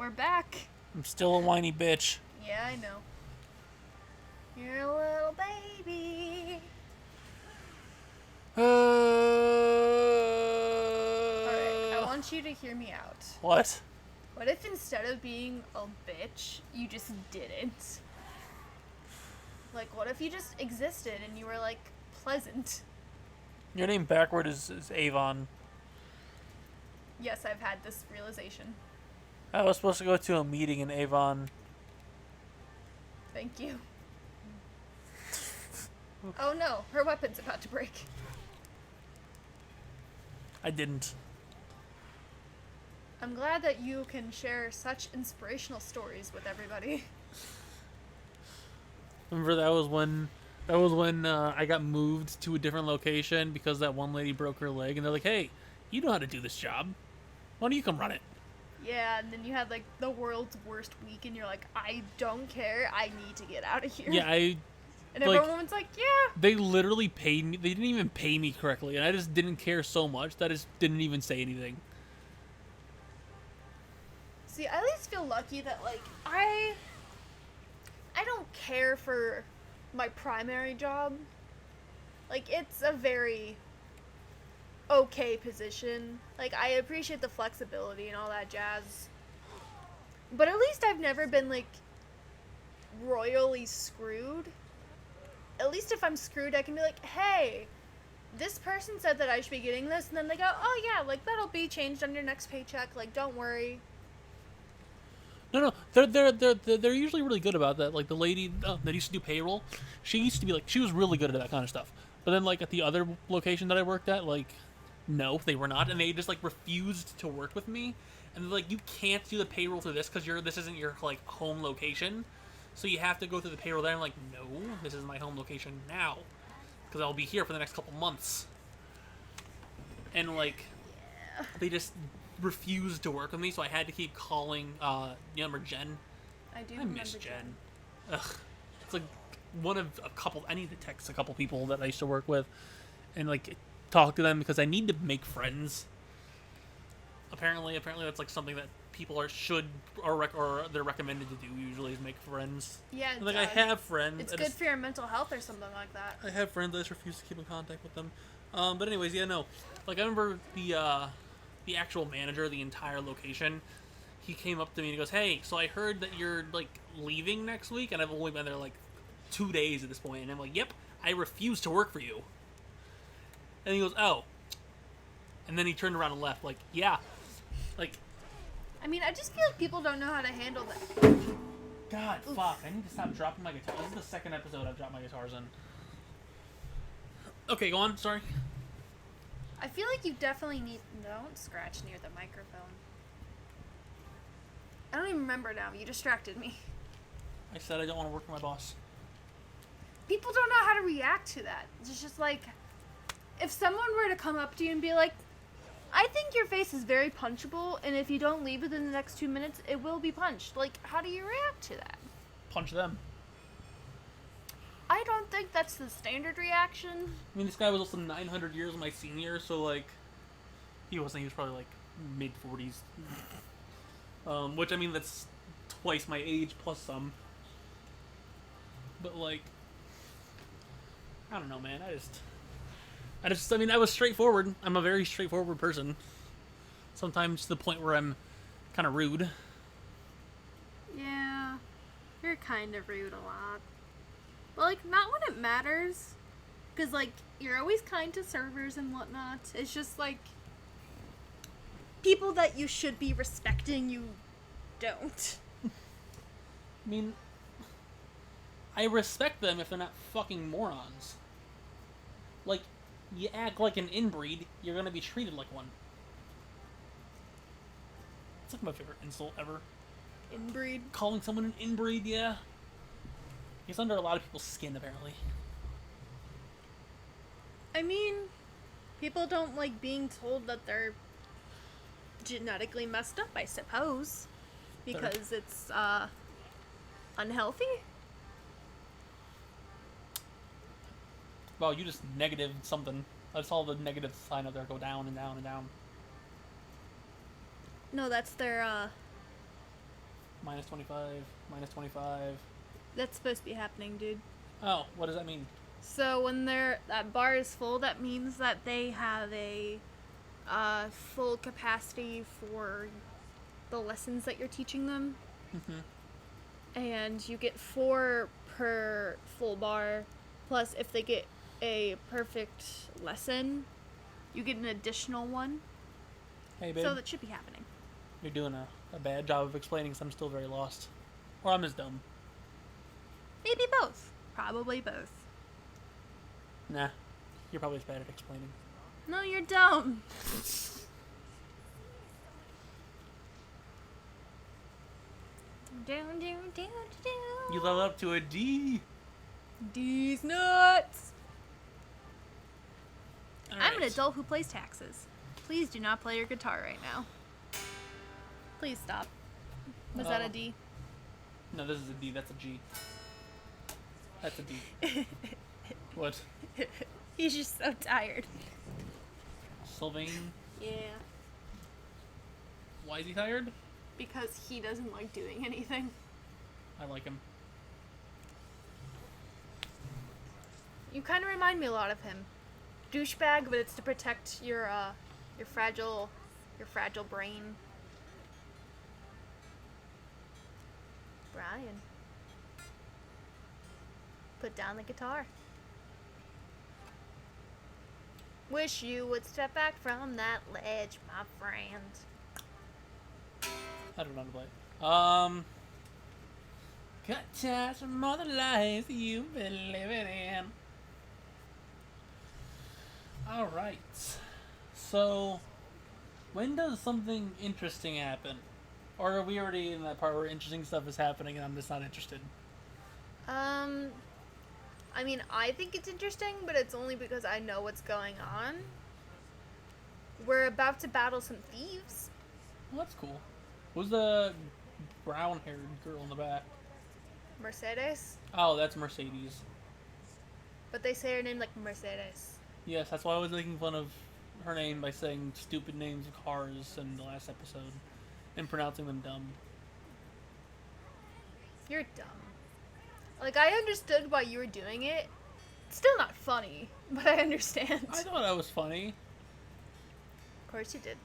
We're back. I'm still a whiny bitch. Yeah, I know. You're a little baby. Alright, I want you to hear me out. What? What if instead of being a bitch, you just didn't? Like, what if you just existed and you were, like, pleasant? Your name backward is Avon. Yes, I've had this realization. I was supposed to go to a meeting in Avon. Thank you. Oh no, her weapon's about to break. I didn't. I'm glad that you can share such inspirational stories with everybody. Remember that was when I got moved to a different location because that one lady broke her leg, and they're like, "Hey, you know how to do this job. Why don't you come run it?" Yeah, and then you had, like, the world's worst week, and you're like, I don't care, I need to get out of here. Yeah, And like, everyone's like, yeah. they literally paid me. They didn't even pay me correctly, and I just didn't care so much that I just didn't even say anything. See, I at least feel lucky that, like, I don't care for my primary job. Like, it's a very okay position. Like, I appreciate the flexibility and all that jazz. But at least I've never been, like, royally screwed. At least if I'm screwed, I can be like, hey, this person said that I should be getting this, and then they go, oh yeah, like, that'll be changed on your next paycheck, like, don't worry. No, they're usually really good about that. Like the lady that used to do payroll, she used to be like, she was really good at that kind of stuff. But then like at the other location that I worked at, like, no, they were not, and they just like refused to work with me. And they're like, you can't do the payroll through this because this isn't your like home location, so you have to go through the payroll there. I'm like, no, this is my home location now, because I'll be here for the next couple months. And like, they just refused to work with me, so I had to keep calling. You remember Jen? I miss Jen. Ugh, it's like one of a couple. I need to text a couple people that I used to work with, and like talk to them because I need to make friends. Apparently that's like something that people or they're recommended to do usually is make friends. Yeah, like I have friends. It's good for your mental health or something like that. I have friends. I just refuse to keep in contact with them. But anyways, yeah, no. Like I remember the actual manager of the entire location. He came up to me and he goes, "Hey, so I heard that you're like leaving next week, and I've only been there like 2 days at this point." And I'm like, "Yep, I refuse to work for you." And he goes, "Oh." And then he turned around and left. Like, yeah, like. I mean, I just feel like people don't know how to handle that. God, fuck! I need to stop dropping my guitar. This is the second episode I've dropped my guitars in. Okay, go on. Sorry. I feel like you definitely need... Don't scratch near the microphone. I don't even remember now. You distracted me. I said I don't want to work for my boss. People don't know how to react to that. It's just like... If someone were to come up to you and be like, I think your face is very punchable, and if you don't leave within the next 2 minutes, it will be punched. Like, how do you react to that? Punch them. I don't think that's the standard reaction. I mean, this guy was also 900 years my senior, so, like, he was probably, like, mid-40s. Which, I mean, that's twice my age plus some. But, like, I don't know, man. I mean, I was straightforward. I'm a very straightforward person. Sometimes to the point where I'm kind of rude. Yeah, you're kind of rude a lot. But, like, not when it matters. Because, like, you're always kind to servers and whatnot. It's just, like, people that you should be respecting, you don't. I mean, I respect them if they're not fucking morons. Like, you act like an inbreed, you're gonna be treated like one. It's like my favorite insult ever. Inbreed? Calling someone an inbreed, yeah. He's under a lot of people's skin, apparently. I mean, people don't like being told that they're genetically messed up, I suppose. Because it's, unhealthy? Wow, you just negative something. I saw the negative sign up there go down and down and down. No, that's their, Minus 25. Minus 25. That's supposed to be happening, dude. Oh, what does that mean? So when that bar is full, that means that they have a full capacity for the lessons that you're teaching them. Mm-hmm. And you get 4 per full bar. Plus, if they get a perfect lesson, you get an additional one. Hey, babe. So that should be happening. You're doing a bad job of explaining because I'm still very lost. Or I'm as dumb. Maybe both. Probably both. Nah. You're probably as bad at explaining. No, you're dumb. Down, down, down, down. You level up to a D. D's nuts. All I'm an right. adult who plays taxes. Please do not play your guitar right now. Please stop. Was that a D? No, this is a D. That's a G. That's a D. What? He's just so tired. Sylvain? Yeah. Why is he tired? Because he doesn't like doing anything. I like him. You kind of remind me a lot of him. Douchebag, but it's to protect your fragile brain. Brian. Put down the guitar. Wish you would step back from that ledge, my friend. I don't know how to play. Cut ties from all the lies you've been living in. Alright. So, when does something interesting happen? Or are we already in that part where interesting stuff is happening and I'm just not interested? I mean, I think it's interesting, but it's only because I know what's going on. We're about to battle some thieves. Well, that's cool. Who's the brown-haired girl in the back? Mercedes. Oh, that's Mercedes. But they say her name like Mercedes. Yes, that's why I was making fun of her name by saying stupid names of cars in the last episode and pronouncing them dumb. You're dumb. Like, I understood why you were doing it. It's still not funny, but I understand. I thought that was funny. Of course you did.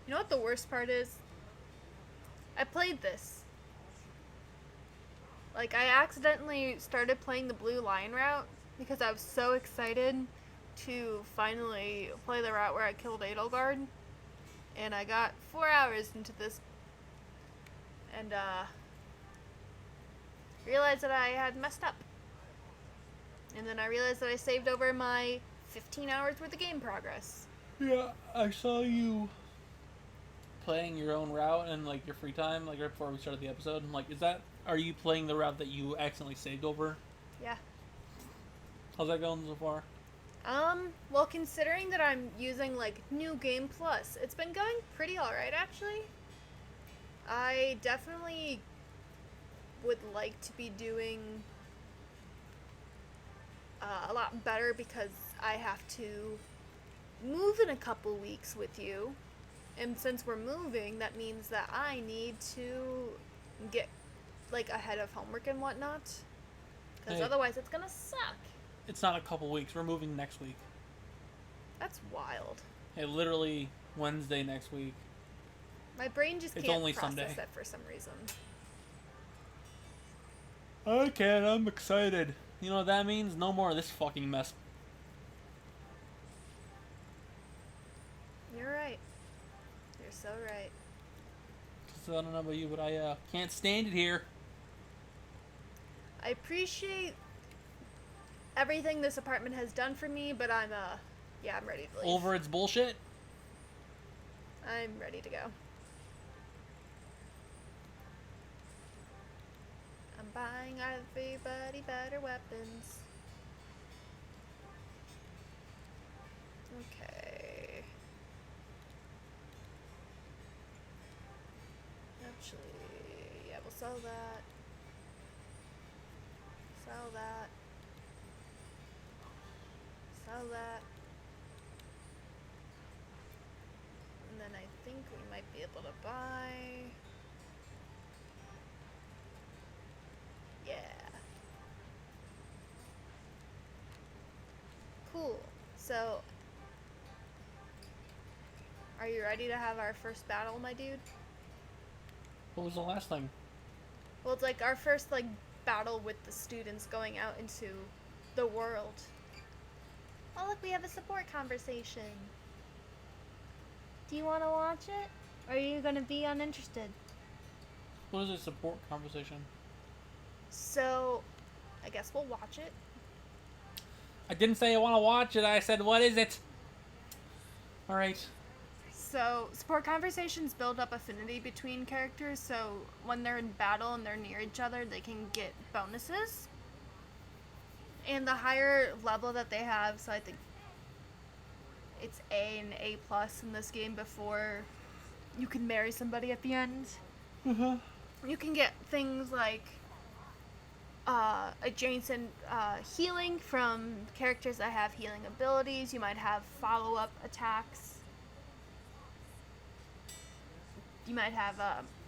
You know what the worst part is? I played this. Like, I accidentally started playing the Blue Lion route because I was so excited to finally play the route where I killed Edelgard. And I got 4 hours into this and realized that I had messed up. And then I realized that I saved over my 15 hours worth of game progress. Yeah, I saw you playing your own route in like your free time, like right before we started the episode. I'm like, are you playing the route that you accidentally saved over? Yeah. How's that going so far? Well, considering that I'm using like New Game Plus, it's been going pretty alright actually. I definitely would like to be doing a lot better because I have to move in a couple weeks with you. And since we're moving, that means that I need to get like ahead of homework and whatnot. Because Hey. otherwise it's gonna suck. It's not a couple weeks. We're moving next week. That's wild. Hey, literally Wednesday next week. My brain just It's can't only process Sunday. that for some reason. I can. I'm excited. You know what that means? No more of this fucking mess. You're right. You're so right. So I don't know about you, but I can't stand it here. I appreciate everything this apartment has done for me, but I'm ready to leave. Over its bullshit. I'm ready to go. I'm buying everybody better weapons. Okay. Actually, yeah, we'll sell that. Sell that. Sell that. And then think we might be able to buy. Yeah. Cool. So, are you ready to have our first battle, my dude? What was the last thing? Well, it's like our first like battle with the students going out into the world. Oh, look, we have a support conversation. Do you want to watch it? Or are you going to be uninterested? What is a support conversation? So, I guess we'll watch it. I didn't say I want to watch it. I said, what is it? Alright. So, support conversations build up affinity between characters, so when they're in battle and they're near each other, they can get bonuses. And the higher level that they have, so I think it's A and A plus in this game before you can marry somebody at the end. You can get things like adjacent healing from characters that have healing abilities. You might have follow-up attacks. You might have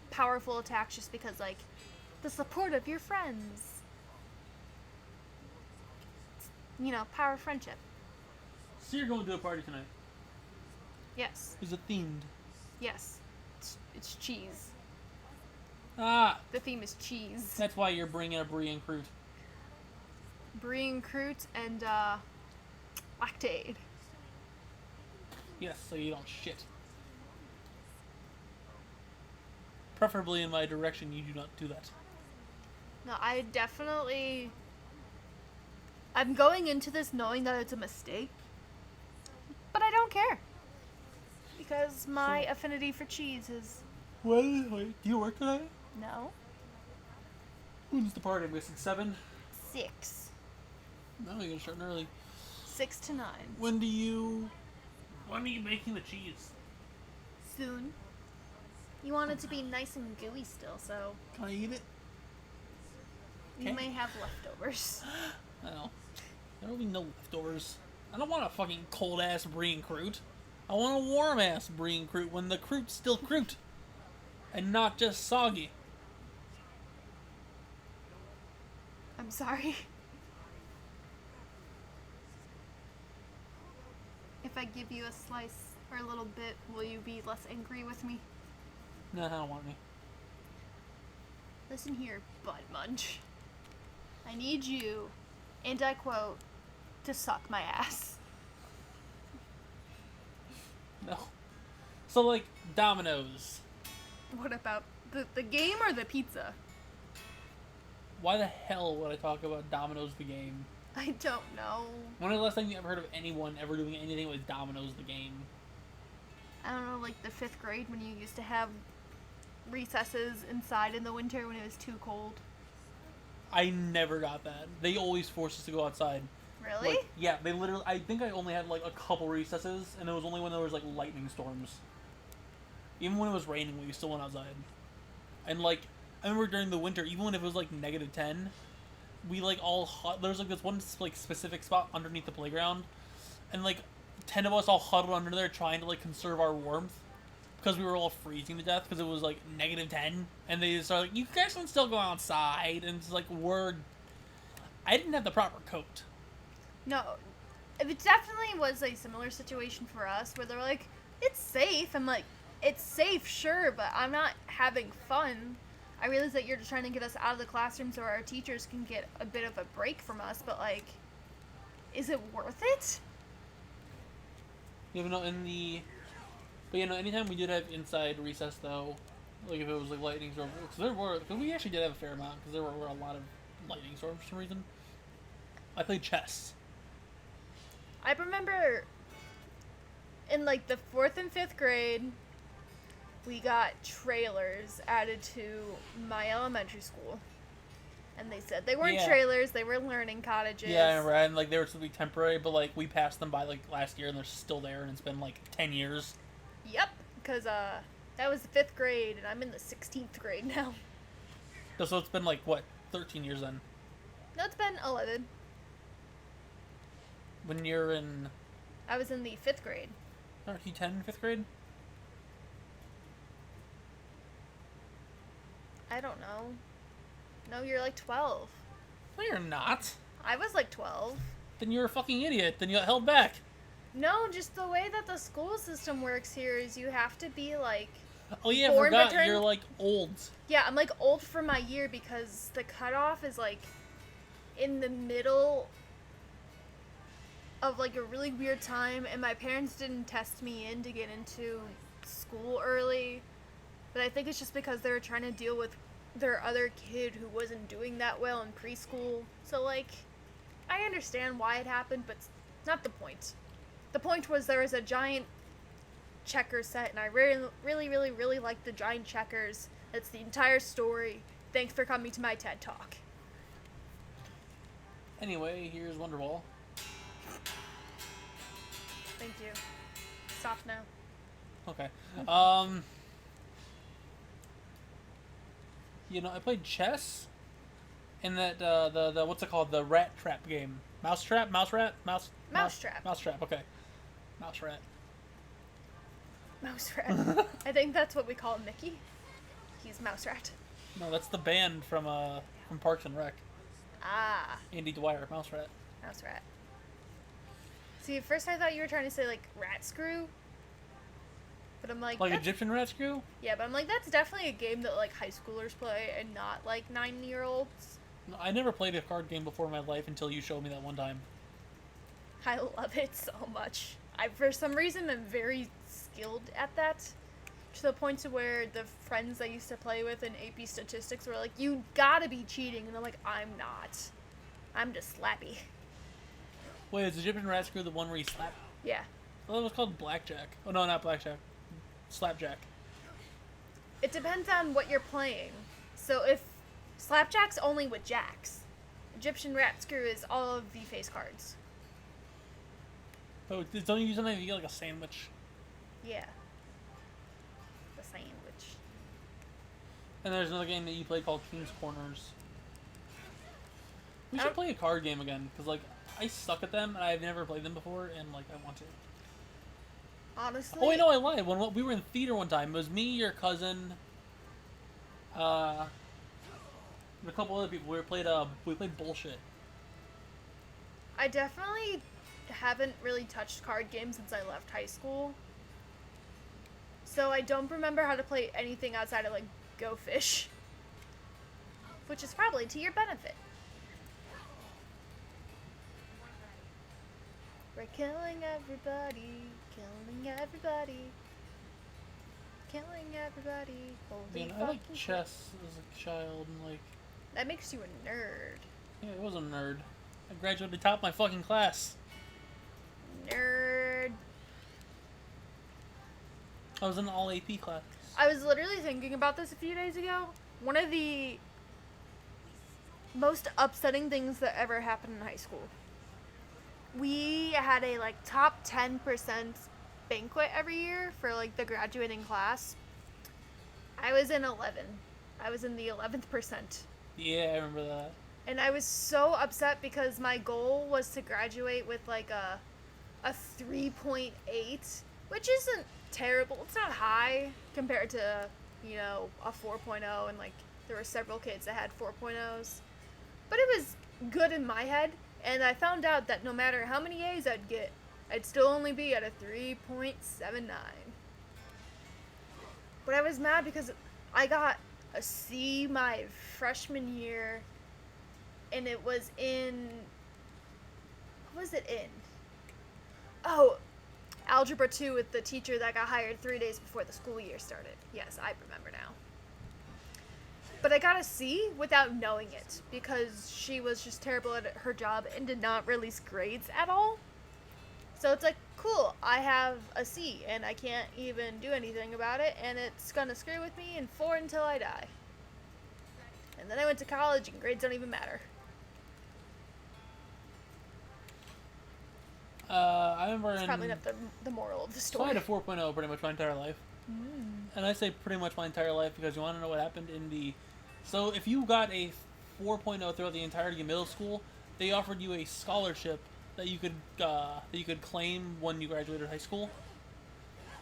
powerful attacks just because, like, the support of your friends. You know, power of friendship. So you're going to a party tonight? Yes. Is it themed? Yes. It's cheese. Ah! The theme is cheese. That's why you're bringing a brie and fruit. Brie and Crute and lactaid. Yes, so you don't shit. Preferably in my direction, you do not do that. No, I definitely... I'm going into this knowing that it's a mistake. But I don't care. Because my affinity for cheese is... Well, wait, do you work today? No. When's the party? I'm guessing 7? 6. No, you're gonna start early. 6 to 9. When are you making the cheese? Soon. You want it to be nice and gooey still, so... Can I eat it? You Okay. may have leftovers. I know. There will be no leftovers. I don't want a fucking cold-ass brie and croûte. I want a warm-ass brie and croûte when the croûte's still croûte. And not just soggy. I'm sorry. If I give you a slice or a little bit, will you be less angry with me? No, I don't want any. Listen here, Bud Munch. I need you, and I quote, to suck my ass. No. So, like, Domino's. What about the game or the pizza? Why the hell would I talk about Domino's the game? I don't know. When was the last time you ever heard of anyone ever doing anything with Domino's the game? I don't know, like the 5th grade when you used to have recesses inside in the winter when it was too cold. I never got that. They always forced us to go outside. Really? Like, yeah, they literally... I think I only had, like, a couple recesses, and it was only when there was, like, lightning storms. Even when it was raining, we still went outside. And, like, I remember during the winter, even when it was, like, -10, we, like, all... There was, like, this one, like, specific spot underneath the playground, and, like, 10 of us all huddled under there trying to, like, conserve our warmth. Because we were all freezing to death because it was, like, -10. And they started, like, you guys can still go outside. And it's like, I didn't have the proper coat. No. It definitely was a similar situation for us where they're like, it's safe. I'm like, it's safe, sure, but I'm not having fun. I realize that you're just trying to get us out of the classroom so our teachers can get a bit of a break from us, but, like, is it worth it? You know, But, you know, anytime we did have inside recess, though, like if it was, like, lightning storms, because we actually did have a fair amount, because there were a lot of lightning storms for some reason. I played chess. I remember in, like, the 4th and 5th grade, we got trailers added to my elementary school. And they said they weren't trailers, they were learning cottages. Yeah, I remember, and, like, they were supposed to be temporary, but, like, we passed them by, like, last year, and they're still there, and it's been, like, 10 years. Yep, because that was the 5th grade, and I'm in the 16th grade now. So it's been, like, what, 13 years then? No, it's been 11. When you're in... I was in the 5th grade. Aren't you 10 in 5th grade? I don't know. No, you're like 12. No, you're not. I was like 12. Then you're a fucking idiot. Then you got held back. No, just the way that the school system works here is you have to be like... Oh yeah, I Born forgot. veteran? You're like old. Yeah, I'm like old for my year because the cutoff is like in the middle of like a really weird time, and my parents didn't test me in to get into school early. But I think it's just because they were trying to deal with their other kid who wasn't doing that well in preschool. So like, I understand why it happened, but it's not the point. The point was there was a giant checker set, and I really liked the giant checkers. That's the entire story. Thanks for coming to my TED Talk. Anyway, here's Wonderball. Thank you. Stop now. Okay. You know, I played chess in that the what's it called, the rat trap game. Mousetrap. Mousetrap. Okay. Mouse rat. Mouse Rat. I think that's what we call Mickey. He's Mouse Rat. No, that's the band from Parks and Rec. Ah. Andy Dwyer, Mouse Rat. Mouse Rat. See, at first I thought you were trying to say, like, rat screw. But I'm like... Like Egyptian rat screw? Yeah, but I'm like, that's definitely a game that, like, high schoolers play and not, like, 9-year-olds. No, I never played a card game before in my life until you showed me that one time. I love it so much. I, for some reason, am very skilled at that. To the point to where the friends I used to play with in AP Statistics were like, you gotta be cheating. And I'm like, I'm not. I'm just slappy. Wait, is Egyptian rat screw the one where you slap? Yeah. Well, it was called blackjack. Oh, no, not blackjack. Slapjack. It depends on what you're playing. So if slapjack's only with jacks, Egyptian rat screw is all of the face cards. Oh, don't you use something if you get like a sandwich? Yeah. The sandwich. And there's another game that you play called King's Corners. We should play a card game again, because like I suck at them and I've never played them before, and like I want to. Honestly. Oh wait, no, I lied. When we were in theater one time, it was me, your cousin, and a couple other people. We played bullshit. I definitely haven't really touched card games since I left high school. So I don't remember how to play anything outside of like Go Fish. Which is probably to your benefit. We're killing everybody, killing everybody, killing everybody. Holy Man, I fucking liked chess as a child, and like... That makes you a nerd. Yeah, I was a nerd. I graduated top of my fucking class. Nerd. I was in all AP classes. I was literally thinking about this a few days ago. One of the most upsetting things that ever happened in high school. We had a like top 10% banquet every year for like the graduating class. I was in 11. I was in the 11th percent. Yeah, I remember that. And I was so upset because my goal was to graduate with like a 3.8, which isn't terrible. It's not high compared to, you know, a 4.0, and like there were several kids that had 4.0s. But it was good in my head, and I found out that no matter how many A's I'd get, I'd still only be at a 3.79. But I was mad because I got a C my freshman year, and it was in... What was it in? Oh, Algebra 2 with the teacher that got hired 3 days before the school year started. Yes, I remember now. But I got a C without knowing it, because she was just terrible at her job and did not release grades at all. So it's like, cool, I have a C, and I can't even do anything about it, and it's gonna screw with me in 4 until I die. And then I went to college, and grades don't even matter. I remember It's probably not the moral of the So I story. had a 4.0 pretty much my entire life. And I say pretty much my entire life because you want to know what happened in the... So if you got a 4.0 throughout the entirety of middle school, they offered you a scholarship that you could claim when you graduated high school.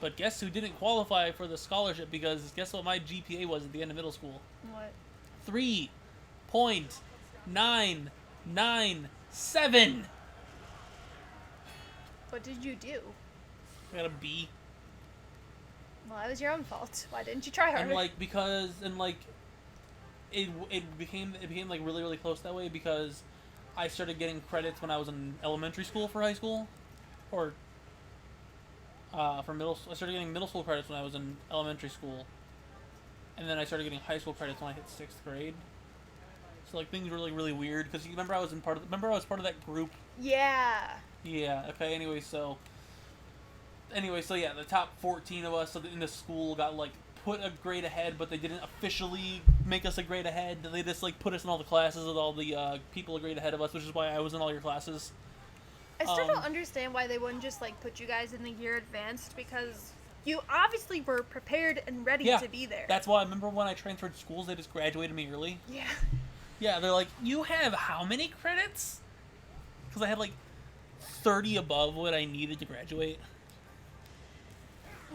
But guess who didn't qualify for the scholarship? Because guess what my GPA was at the end of middle school? What? 3.997. What did you do? I got a B. Well, that was your own fault. Why didn't you try harder? And like it became like really really close that way because I started getting credits when I was in elementary school for high school, or for middle. I started getting middle school credits when I was in elementary school, and then I started getting high school credits when I hit 6th grade. So like things were really really weird because you remember I was part of that group. Yeah. Yeah. Okay. Anyway, so yeah, the top 14 of us in the school got like put a grade ahead, but they didn't officially make us a grade ahead. They just like put us in all the classes with all the people a grade ahead of us, which is why I was in all your classes. I still don't understand why they wouldn't just like put you guys in the year advanced, because you obviously were prepared and ready to be there. That's why I remember when I transferred schools, they just graduated me early. Yeah. Yeah, they're like, you have how many credits? Because I had like 30 above what I needed to graduate.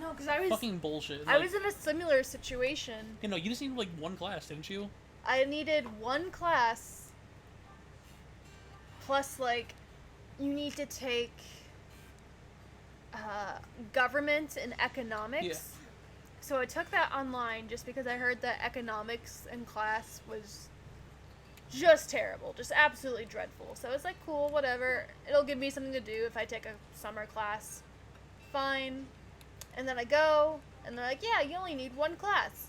No, because I was fucking bullshit. I was in a similar situation. You know, you just needed like one class, didn't you? I needed one class. Plus, like, you need to take government and economics. Yeah. So I took that online just because I heard that economics in class was just terrible, just absolutely dreadful. So I was like, cool, whatever. It'll give me something to do if I take a summer class. Fine. And then I go, and they're like, yeah, you only need one class.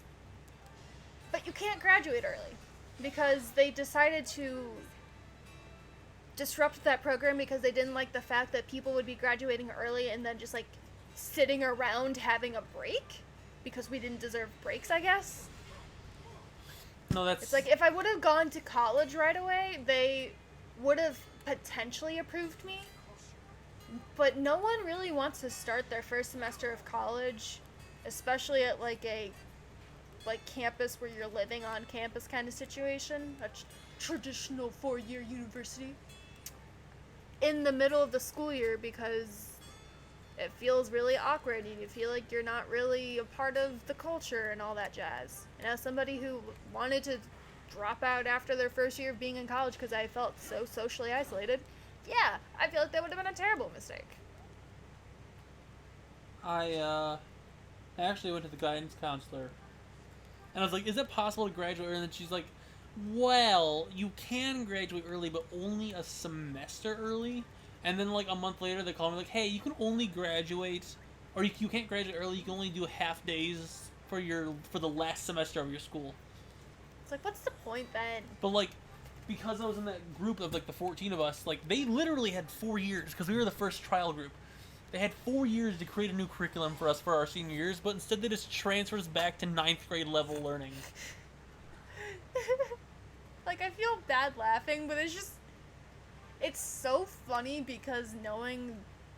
But you can't graduate early. Because they decided to disrupt that program because they didn't like the fact that people would be graduating early and then just, like, sitting around having a break. Because we didn't deserve breaks, I guess. No, that's... It's like, if I would have gone to college right away, they would have potentially approved me. But no one really wants to start their first semester of college, especially at like a campus where you're living on campus kind of situation, a traditional 4-year university, in the middle of the school year, because it feels really awkward and you feel like you're not really a part of the culture and all that jazz. And as somebody who wanted to drop out after their first year of being in college because I felt so socially isolated, yeah, I feel like that would have been a terrible mistake. I actually went to the guidance counselor, and I was like, is it possible to graduate early? And she's like, well, you can graduate early, but only a semester early. And then like a month later, they call me like, hey, you can only graduate, or you can't graduate early, you can only do half days for the last semester of your school. It's like, what's the point then? But like, because I was in that group of like the 14 of us, like they literally had 4 years, because we were the first trial group. They had 4 years to create a new curriculum for us for our senior years, but instead they just transferred us back to 9th grade level learning. Like, I feel bad laughing, but it's so funny because knowing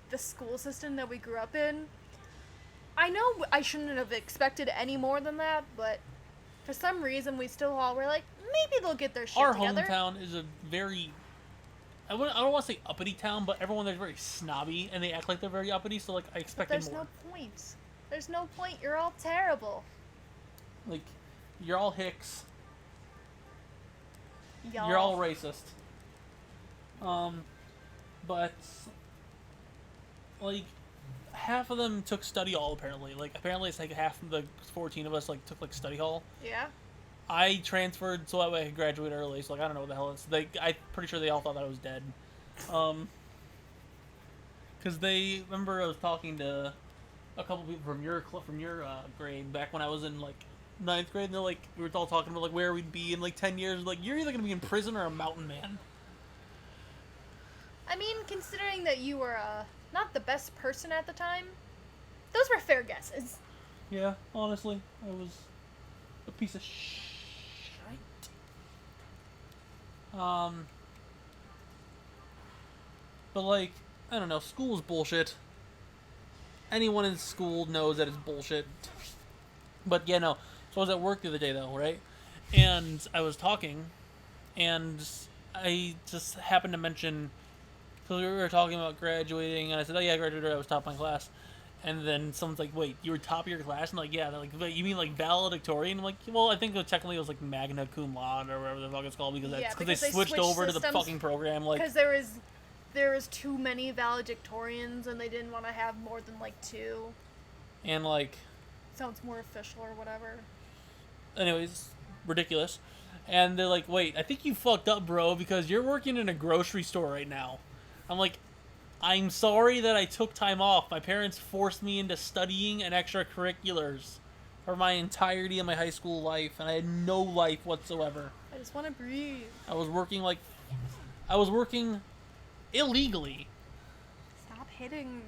the school system that we grew up in, I know I shouldn't have expected any more than that, but for some reason we still all were like, maybe they'll get their shit together. Our hometown is a very, I don't want to say uppity town, but everyone there's very snobby, and they act like they're very uppity, so like I expected more. There's no point. There's no point. You're all terrible. Like, you're all hicks. Y'all. You're all racist. But like half of them took study hall apparently. Like apparently it's like half of the 14 of us like took like study hall. Yeah. I transferred so that way I could graduate early. So like I don't know what the hell it's. I'm pretty sure they all thought that I was dead. Because they remember I was talking to a couple people from your grade back when I was in like 9th grade, and they're like, we were all talking about like where we'd be in like 10 years. Like, you're either gonna be in prison or a mountain man. I mean, considering that you were not the best person at the time, those were fair guesses. Yeah, honestly, I was a piece of shite. But like, I don't know, school's bullshit. Anyone in school knows that it's bullshit. But yeah, no. So I was at work the other day though, right? And I was talking, and I just happened to mention, because we were talking about graduating, and I said, oh yeah, I graduated, I was top of my class. And then someone's like, "Wait, you were top of your class?" And I'm like, "Yeah." They're like, "But you mean like valedictorian?" I'm like, "Well, I think technically it was like magna cum laude or whatever the fuck it's called because Yeah, they because they switched over to the systems fucking program." Like, because there was too many valedictorians and they didn't want to have more than like two. and like, Sounds more official or whatever. anyways, ridiculous. And they're like, "Wait, I think you fucked up, bro, because you're working in a grocery store right now." I'm like, "I'm sorry that I took time off. My parents forced me into studying and extracurriculars for my entirety of my high school life, and I had no life whatsoever. I just want to breathe. I was working illegally. Stop hitting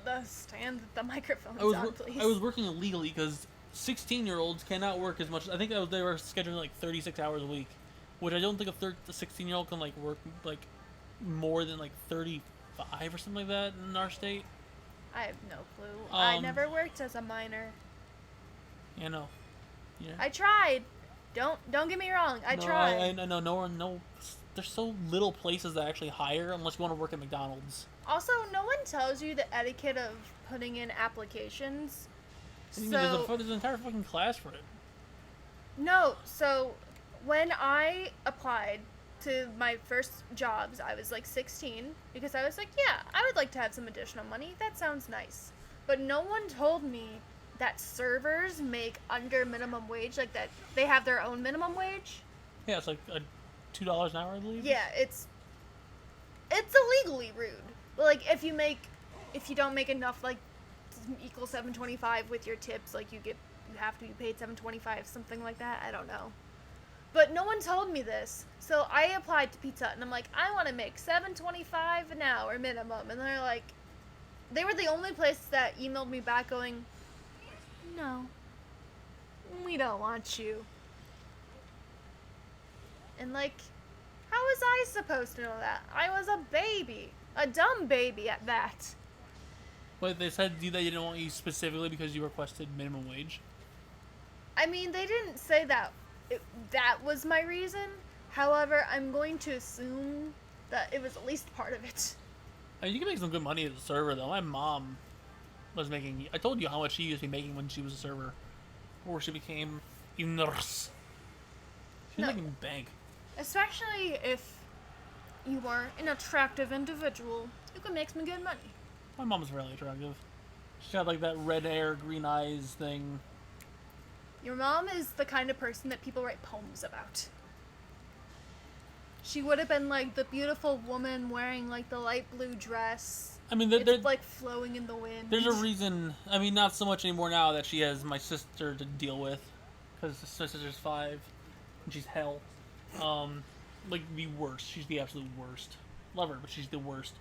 the stand that the microphone's I was on, please. I was working illegally because 16-year-olds cannot work as much. I think they were scheduling like 36 hours a week, which I don't think a 16-year-old can like work like more than like 35 or something like that in our state. I have no clue. I never worked as a minor. You know. Yeah. I tried. Don't get me wrong. I tried. I know no. There's so little places that actually hire unless you want to work at McDonald's. Also, no one tells you the etiquette of putting in applications. There's an entire fucking class for it. No, so when I applied to my first jobs, I was like 16 because I was like, yeah, I would like to have some additional money. That sounds nice. But no one told me that servers make under minimum wage, like that they have their own minimum wage. Yeah, it's like $2 an hour, I believe. Yeah, it's illegally rude. Like if you don't make enough, like equal $7.25 with your tips, like you have to be paid $7.25, something like that. I don't know. But no one told me this, so I applied to Pizza Hut, and I'm like, I want to make $7.25 an hour minimum, and they're like, they were the only place that emailed me back going, no, we don't want you. And like, how was I supposed to know that? I was a baby, a dumb baby at that. But they said that they didn't want you specifically because you requested minimum wage. I mean, they didn't say that that was my reason. However, I'm going to assume that it was at least part of it. I mean, you can make some good money as a server, though. My mom was making... I told you how much she used to be making when she was a server. Before she became a nurse. She was making bank. Especially if you are an attractive individual, you can make some good money. My mom's really attractive. She's got like that red hair, green eyes thing. Your mom is the kind of person that people write poems about. She would have been like the beautiful woman wearing like the light blue dress. I mean, it's like flowing in the wind. There's a reason. I mean, not so much anymore now that she has my sister to deal with, because my sister's 5, and she's hell. Like the worst. She's the absolute worst. Love her, but she's the worst.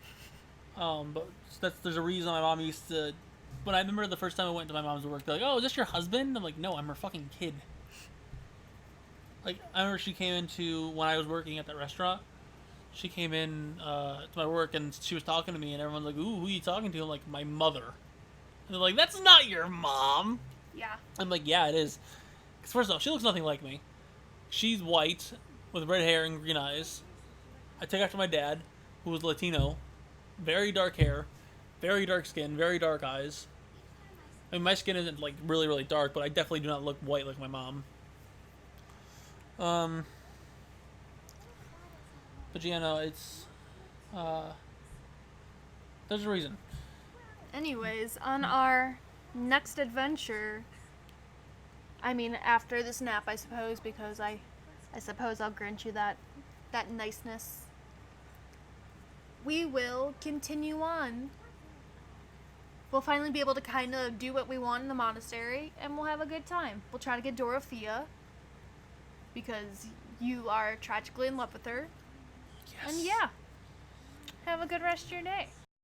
But there's a reason my mom used to. When I remember the first time I went to my mom's work, they're like, "Oh, is this your husband?" I'm like, "No, I'm her fucking kid." Like, I remember she came into, when I was working at that restaurant, she came in to my work and she was talking to me and everyone's like, "Ooh, who are you talking to?" I'm like, "My mother." And they're like, "That's not your mom." Yeah. I'm like, "Yeah, it is." Because first off, she looks nothing like me. She's white with red hair and green eyes. I take after my dad, who was Latino, very dark hair, very dark skin, very dark eyes. I mean, my skin isn't like really, really dark, but I definitely do not look white like my mom. But yeah, no, it's there's a reason. Anyways, on our next adventure, I mean, after this nap, I suppose, because I suppose I'll grant you that niceness. We will continue on. We'll finally be able to kind of do what we want in the monastery, and we'll have a good time. We'll try to get Dorothea, because you are tragically in love with her. Yes. And yeah, have a good rest of your day.